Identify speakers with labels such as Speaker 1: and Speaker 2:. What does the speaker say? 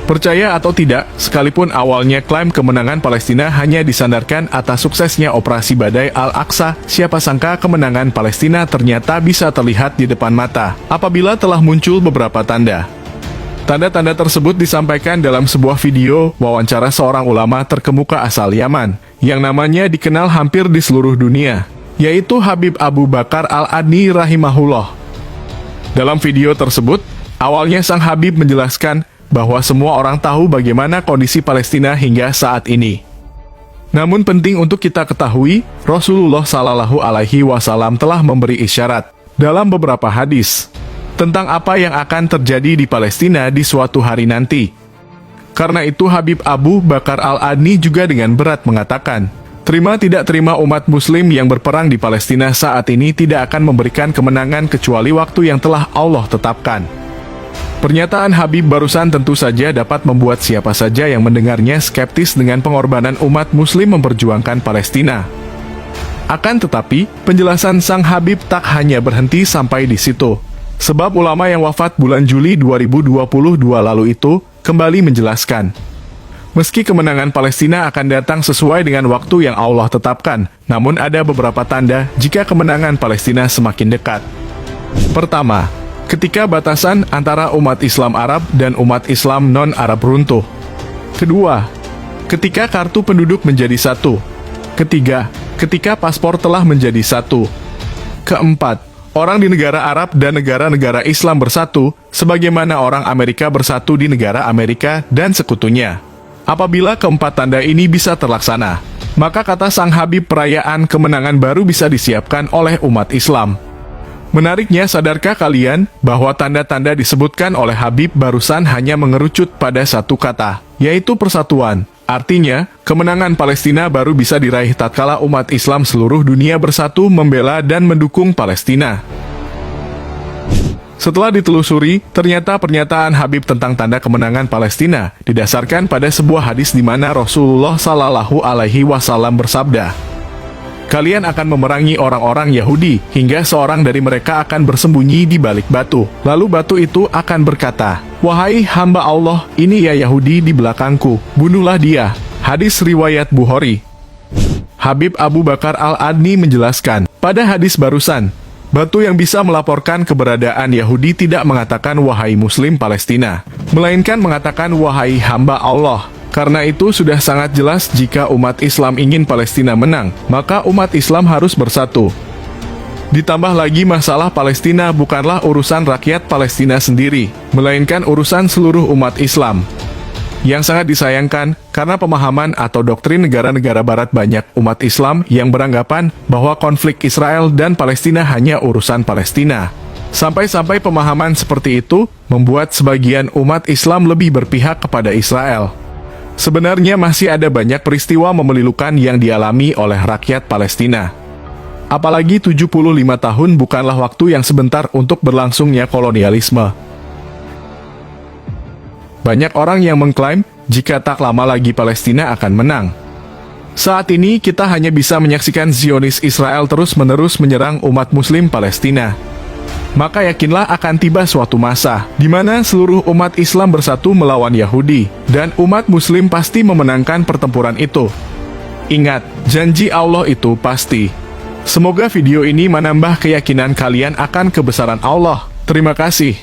Speaker 1: Percaya atau tidak, sekalipun awalnya klaim kemenangan Palestina hanya disandarkan atas suksesnya Operasi Badai Al-Aqsa, siapa sangka kemenangan Palestina ternyata bisa terlihat di depan mata, apabila telah muncul beberapa tanda. Tanda-tanda tersebut disampaikan dalam sebuah video wawancara seorang ulama terkemuka asal Yaman, yang namanya dikenal hampir di seluruh dunia, yaitu Habib Abu Bakar Al-Adni rahimahullah. Dalam video tersebut, awalnya sang Habib menjelaskan bahwa semua orang tahu bagaimana kondisi Palestina hingga saat ini. Namun penting untuk kita ketahui, Rasulullah Shallallahu Alaihi Wasallam telah memberi isyarat dalam beberapa hadis tentang apa yang akan terjadi di Palestina di suatu hari nanti. Karena itu Habib Abu Bakar Al-Adni juga dengan berat mengatakan, terima tidak terima umat muslim yang berperang di Palestina saat ini tidak akan memberikan kemenangan kecuali waktu yang telah Allah tetapkan. Pernyataan Habib barusan tentu saja dapat membuat siapa saja yang mendengarnya skeptis dengan pengorbanan umat muslim memperjuangkan Palestina. Akan tetapi, penjelasan sang Habib tak hanya berhenti sampai di situ. Sebab ulama yang wafat bulan Juli 2022 lalu itu kembali menjelaskan, meski kemenangan Palestina akan datang sesuai dengan waktu yang Allah tetapkan, namun ada beberapa tanda jika kemenangan Palestina semakin dekat. Pertama, ketika batasan antara umat Islam Arab dan umat Islam non-Arab runtuh. Kedua, ketika kartu penduduk menjadi satu. Ketiga, ketika paspor telah menjadi satu. Keempat, orang di negara Arab dan negara-negara Islam bersatu, sebagaimana orang Amerika bersatu di negara Amerika dan sekutunya. Apabila keempat tanda ini bisa terlaksana, maka kata sang Habib perayaan kemenangan baru bisa disiapkan oleh umat Islam. Menariknya, sadarkah kalian bahwa tanda-tanda disebutkan oleh Habib barusan hanya mengerucut pada satu kata, yaitu persatuan. Artinya, kemenangan Palestina baru bisa diraih tatkala umat Islam seluruh dunia bersatu membela dan mendukung Palestina. Setelah ditelusuri, ternyata pernyataan Habib tentang tanda kemenangan Palestina didasarkan pada sebuah hadis di mana Rasulullah Shallallahu Alaihi Wasallam bersabda, kalian akan memerangi orang-orang Yahudi hingga seorang dari mereka akan bersembunyi di balik batu. Lalu batu itu akan berkata, wahai hamba Allah, ini ya Yahudi di belakangku, bunuhlah dia. Hadis riwayat Bukhari. Habib Abu Bakar Al-Adni menjelaskan, pada hadis barusan, batu yang bisa melaporkan keberadaan Yahudi tidak mengatakan wahai Muslim Palestina, melainkan mengatakan wahai hamba Allah. Karena itu sudah sangat jelas jika umat Islam ingin Palestina menang, maka umat Islam harus bersatu. Ditambah lagi masalah Palestina bukanlah urusan rakyat Palestina sendiri, melainkan urusan seluruh umat Islam. Yang sangat disayangkan, karena pemahaman atau doktrin negara-negara barat banyak umat Islam yang beranggapan bahwa konflik Israel dan Palestina hanya urusan Palestina. Sampai-sampai pemahaman seperti itu membuat sebagian umat Islam lebih berpihak kepada Israel. Sebenarnya masih ada banyak peristiwa memilukan yang dialami oleh rakyat Palestina. Apalagi 75 tahun bukanlah waktu yang sebentar untuk berlangsungnya kolonialisme. Banyak orang yang mengklaim jika tak lama lagi Palestina akan menang. Saat ini kita hanya bisa menyaksikan Zionis Israel terus-menerus menyerang umat Muslim Palestina. Maka yakinlah akan tiba suatu masa di mana seluruh umat Islam bersatu melawan Yahudi, dan umat Muslim pasti memenangkan pertempuran itu. Ingat, janji Allah itu pasti. Semoga video ini menambah keyakinan kalian akan kebesaran Allah. Terima kasih.